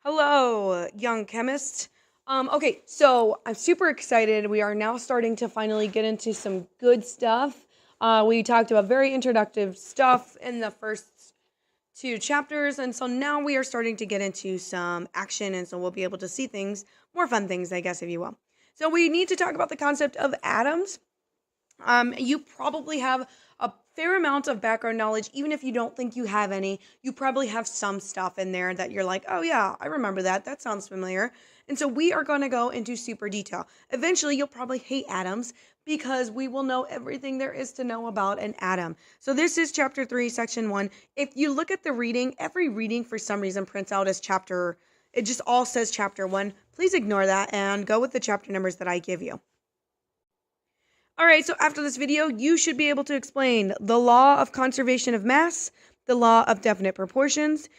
Hello, young chemists. Okay, so I'm super excited. We are now starting to finally get into some good stuff. We talked about very introductive stuff in the first two chapters, and so now we are starting to get into some action, and so we'll be able to see things, more fun things, I guess, if you will. So we need to talk about the concept of atoms. You probably have a fair amount of background knowledge, even if you don't think you have any. You probably have some stuff in there that you're like, oh yeah, I remember that. That sounds familiar. And so we are going to go into super detail. Eventually, you'll probably hate atoms because we will know everything there is to know about an atom. So this is chapter 3, section 1. If you look at the reading, every reading for some reason prints out as chapter, it just all says chapter 1. Please ignore that and go with the chapter numbers that I give you. All right, so after this video, you should be able to explain the law of conservation of mass, the law of definite proportions,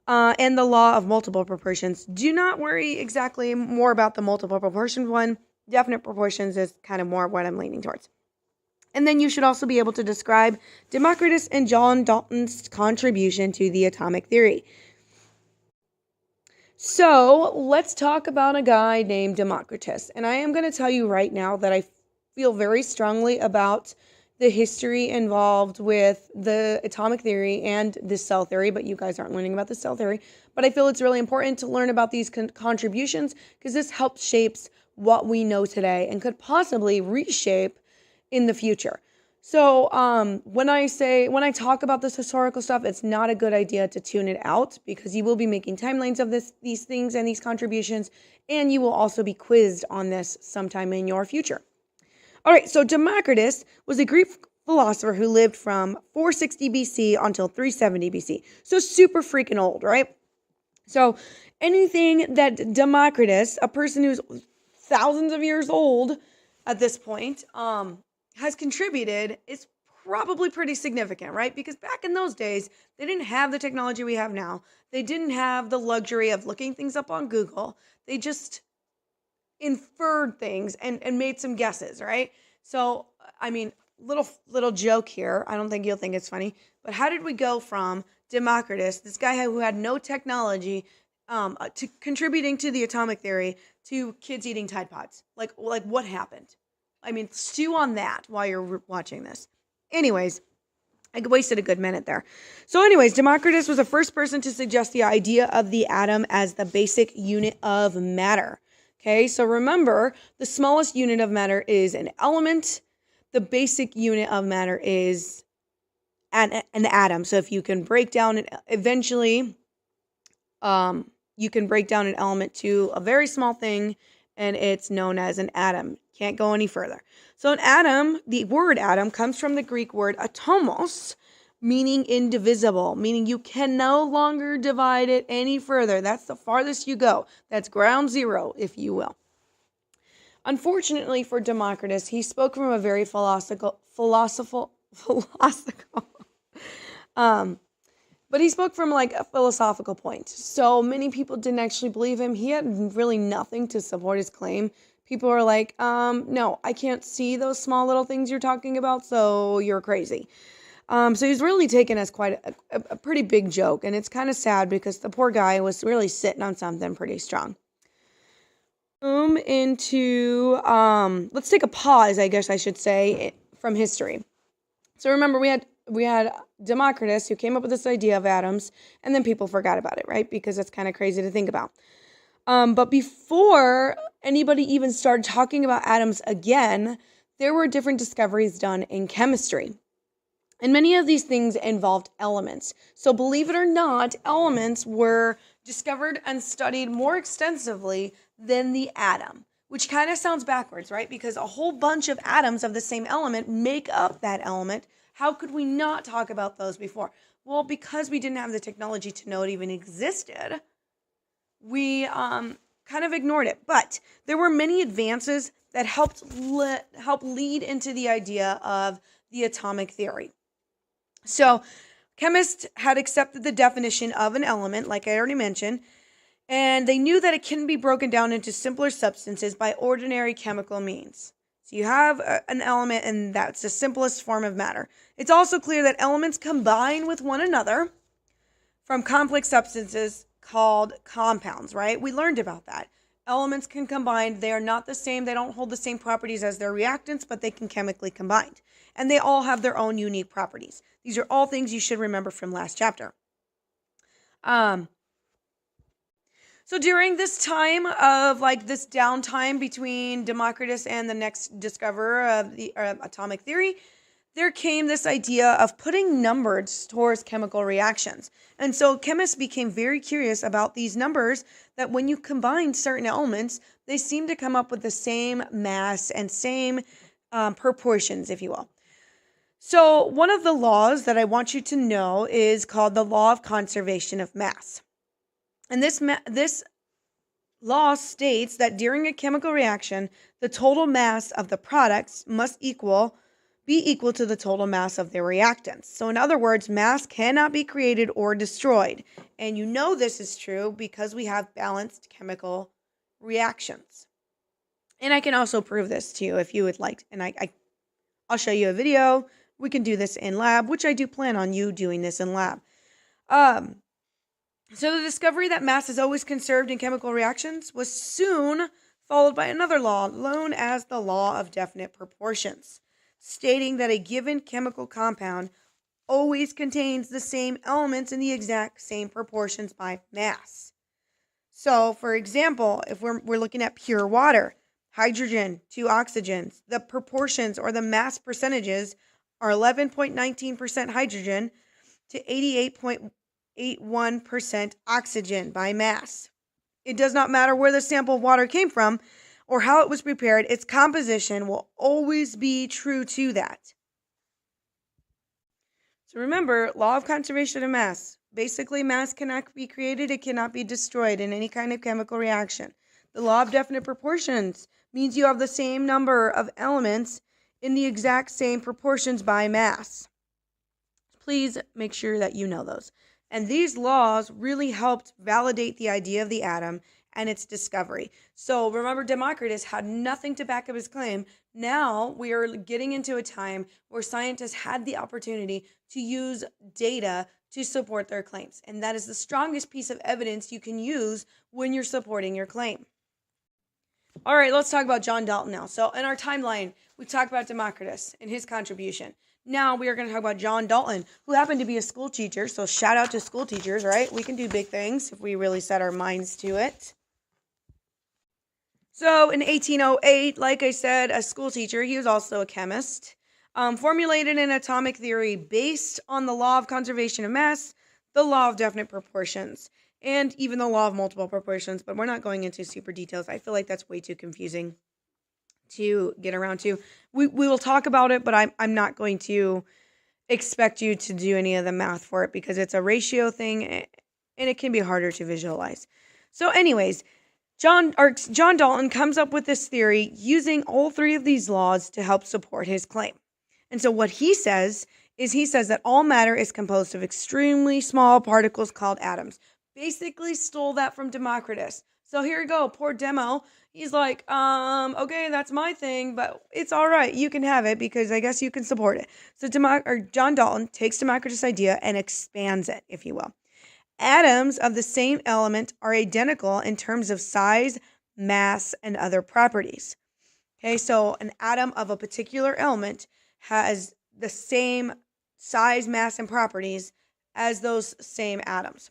and the law of multiple proportions. Do not worry exactly more about the multiple proportions one. Definite proportions is kind of more what I'm leaning towards. And then you should also be able to describe Democritus and John Dalton's contribution to the atomic theory. So let's talk about a guy named Democritus. And I am going to tell you right now that I feel very strongly about the history involved with the atomic theory and the cell theory, but you guys aren't learning about the cell theory. But I feel it's really important to learn about these contributions because this helps shapes what we know today and could possibly reshape in the future. So when I talk about this historical stuff, it's not a good idea to tune it out because you will be making timelines of these things and these contributions, and you will also be quizzed on this sometime in your future. All right, so Democritus was a Greek philosopher who lived from 460 BC until 370 BC. So super freaking old, right? So anything that Democritus, a person who's thousands of years old at this point, has contributed is probably pretty significant, right? Because back in those days, they didn't have the technology we have now. They didn't have the luxury of looking things up on Google. They just inferred things and made some guesses, right? So, I mean, little joke here. I don't think you'll think it's funny, but how did we go from Democritus, this guy who had no technology, to contributing to the atomic theory, to kids eating Tide Pods? Like what happened? I mean, stew on that while you're watching this. Anyways, I wasted a good minute there. So anyways, Democritus was the first person to suggest the idea of the atom as the basic unit of matter. Okay, so remember, the smallest unit of matter is an element. The basic unit of matter is an atom. So if you can break down it, eventually, you can break down an element to a very small thing, and it's known as an atom. Can't go any further. So an atom, the word atom, comes from the Greek word atomos, meaning indivisible, meaning you can no longer divide it any further. That's the farthest you go. That's ground zero, if you will. Unfortunately for Democritus, he spoke from a very philosophical, but he spoke from like a philosophical point. So many people didn't actually believe him. He had really nothing to support his claim. People are like, no, I can't see those small little things you're talking about, so you're crazy. So he's really taken as quite a pretty big joke, and it's kind of sad because the poor guy was really sitting on something pretty strong. Let's take a pause, I guess I should say, from history. So remember, we had Democritus who came up with this idea of atoms, and then people forgot about it, right? Because that's kind of crazy to think about. But before anybody even started talking about atoms again, there were different discoveries done in chemistry. And many of these things involved elements. So believe it or not, elements were discovered and studied more extensively than the atom, which kind of sounds backwards, right? Because a whole bunch of atoms of the same element make up that element. How could we not talk about those before? Well, because we didn't have the technology to know it even existed, we kind of ignored it. But there were many advances that helped lead into the idea of the atomic theory. So chemists had accepted the definition of an element, like I already mentioned, and they knew that it can be broken down into simpler substances by ordinary chemical means. So you have an element, and that's the simplest form of matter. It's also clear that elements combine with one another from complex substances called compounds, right? We learned about that. Elements can combine. They are not the same. They don't hold the same properties as their reactants, but they can chemically combine. And they all have their own unique properties. These are all things you should remember from last chapter. So during this time of like this downtime between Democritus and the next discoverer of the atomic theory, there came this idea of putting numbers towards chemical reactions. And so chemists became very curious about these numbers, that when you combine certain elements, they seem to come up with the same mass and same proportions, if you will. So one of the laws that I want you to know is called the law of conservation of mass. And this law states that during a chemical reaction, the total mass of the products must be equal to the total mass of their reactants. So in other words, mass cannot be created or destroyed. And you know this is true because we have balanced chemical reactions. And I can also prove this to you if you would like. And I'll show you a video. We can do this in lab, which I do plan on you doing this in lab. So the discovery that mass is always conserved in chemical reactions was soon followed by another law known as the law of definite proportions, stating that a given chemical compound always contains the same elements in the exact same proportions by mass. So, for example, if we're looking at pure water, hydrogen to oxygens, the proportions or the mass percentages are 11.19% hydrogen to 88.81% oxygen by mass. It does not matter where the sample of water came from or how it was prepared, its composition will always be true to that. So remember, law of conservation of mass. Basically, mass cannot be created, it cannot be destroyed in any kind of chemical reaction. The law of definite proportions means you have the same number of elements in the exact same proportions by mass. Please make sure that you know those. And these laws really helped validate the idea of the atom and its discovery. So remember, Democritus had nothing to back up his claim. Now we are getting into a time where scientists had the opportunity to use data to support their claims. And that is the strongest piece of evidence you can use when you're supporting your claim. All right, let's talk about John Dalton now. So in our timeline, we talked about Democritus and his contribution. Now we are going to talk about John Dalton, who happened to be a school teacher. So shout out to school teachers, right? We can do big things if we really set our minds to it. So in 1808, like I said, a school teacher, he was also a chemist, formulated an atomic theory based on the law of conservation of mass, the law of definite proportions, and even the law of multiple proportions, but we're not going into super details. I feel like that's way too confusing to get around to. We will talk about it, but I'm not going to expect you to do any of the math for it because it's a ratio thing and it can be harder to visualize. So anyways, John Dalton comes up with this theory using all three of these laws to help support his claim. And so what he says is that all matter is composed of extremely small particles called atoms. Basically stole that from Democritus. So here you go, poor Demo. He's like, okay, that's my thing, but it's all right. You can have it because I guess you can support it. So John Dalton takes Democritus' idea and expands it, if you will. Atoms of the same element are identical in terms of size, mass, and other properties. Okay, so an atom of a particular element has the same size, mass, and properties as those same atoms.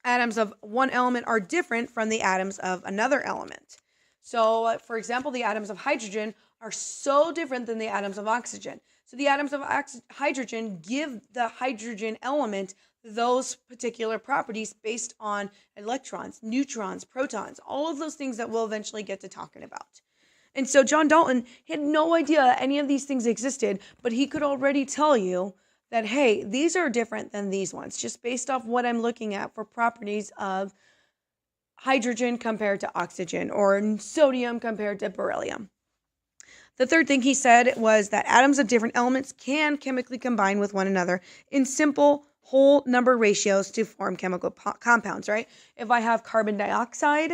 Atoms of one element are different from the atoms of another element. So, for example, the atoms of hydrogen are so different than the atoms of oxygen. So the atoms of hydrogen give the hydrogen element those particular properties based on electrons, neutrons, protons, all of those things that we'll eventually get to talking about. And so John Dalton had no idea any of these things existed, but he could already tell you that, hey, these are different than these ones, just based off what I'm looking at for properties of hydrogen compared to oxygen or sodium compared to beryllium. The third thing he said was that atoms of different elements can chemically combine with one another in simple whole number ratios to form chemical compounds, right? If I have carbon dioxide,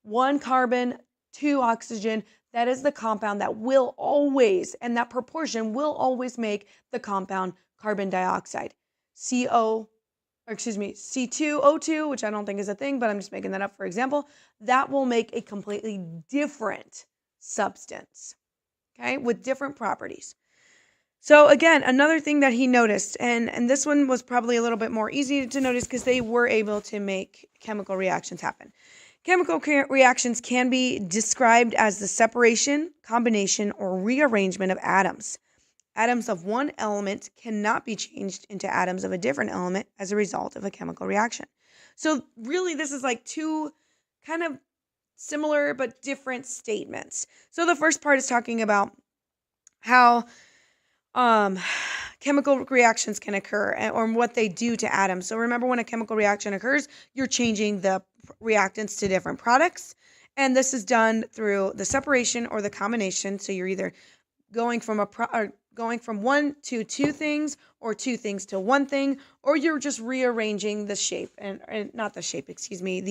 1 carbon, 2 oxygen, that is the compound that will always, and that proportion will always make the compound carbon dioxide. CO or excuse me, C2O2, which I don't think is a thing, but I'm just making that up for example, that will make a completely different substance, okay, with different properties. So again, another thing that he noticed, and this one was probably a little bit more easy to notice because they were able to make chemical reactions happen. Chemical reactions can be described as the separation, combination, or rearrangement of atoms. Atoms of one element cannot be changed into atoms of a different element as a result of a chemical reaction. So really, this is like two kind of similar but different statements. So the first part is talking about how chemical reactions can occur or what they do to atoms. So remember, when a chemical reaction occurs, you're changing the reactants to different products. And this is done through the separation or the combination. So you're either going from going from one to two things, or two things to one thing, or you're just rearranging the shape and not the shape, excuse me,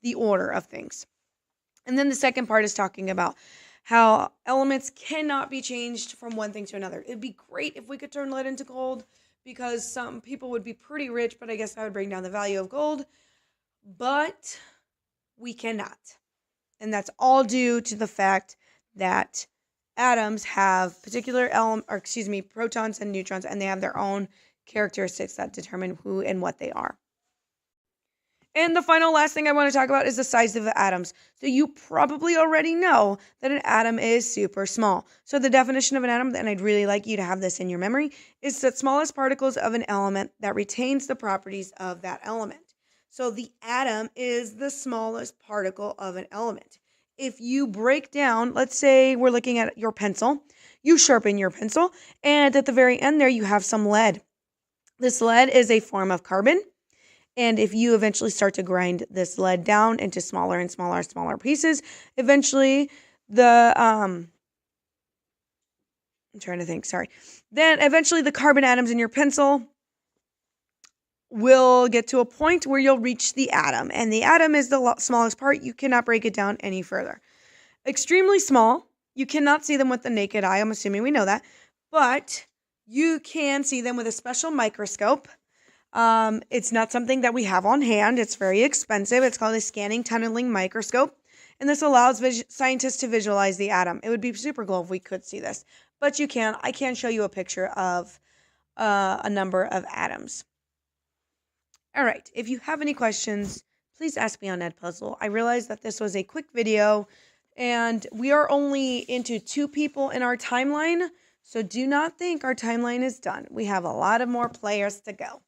the order of things. And then the second part is talking about how elements cannot be changed from one thing to another. It'd be great if we could turn lead into gold, because some people would be pretty rich, but I guess that would bring down the value of gold. But we cannot. And that's all due to the fact that atoms have particular protons and neutrons, and they have their own characteristics that determine who and what they are. And the last thing I want to talk about is the size of the atoms. So you probably already know that an atom is super small. So the definition of an atom, and I'd really like you to have this in your memory, is the smallest particles of an element that retains the properties of that element. So the atom is the smallest particle of an element. If you break down, let's say we're looking at your pencil, you sharpen your pencil, and at the very end there you have some lead. This lead is a form of carbon. And if you eventually start to grind this lead down into smaller and smaller pieces, eventually then eventually the carbon atoms in your pencil will get to a point where you'll reach the atom. And the atom is the smallest part. You cannot break it down any further. Extremely small. You cannot see them with the naked eye. I'm assuming we know that. But you can see them with a special microscope. It's not something that we have on hand. It's very expensive. It's called a scanning tunneling microscope. And this allows scientists to visualize the atom. It would be super cool if we could see this. But you can. I can show you a picture of a number of atoms. All right. If you have any questions, please ask me on Edpuzzle. I realize that this was a quick video, and we are only into 2 people in our timeline. So do not think our timeline is done. We have a lot of more players to go.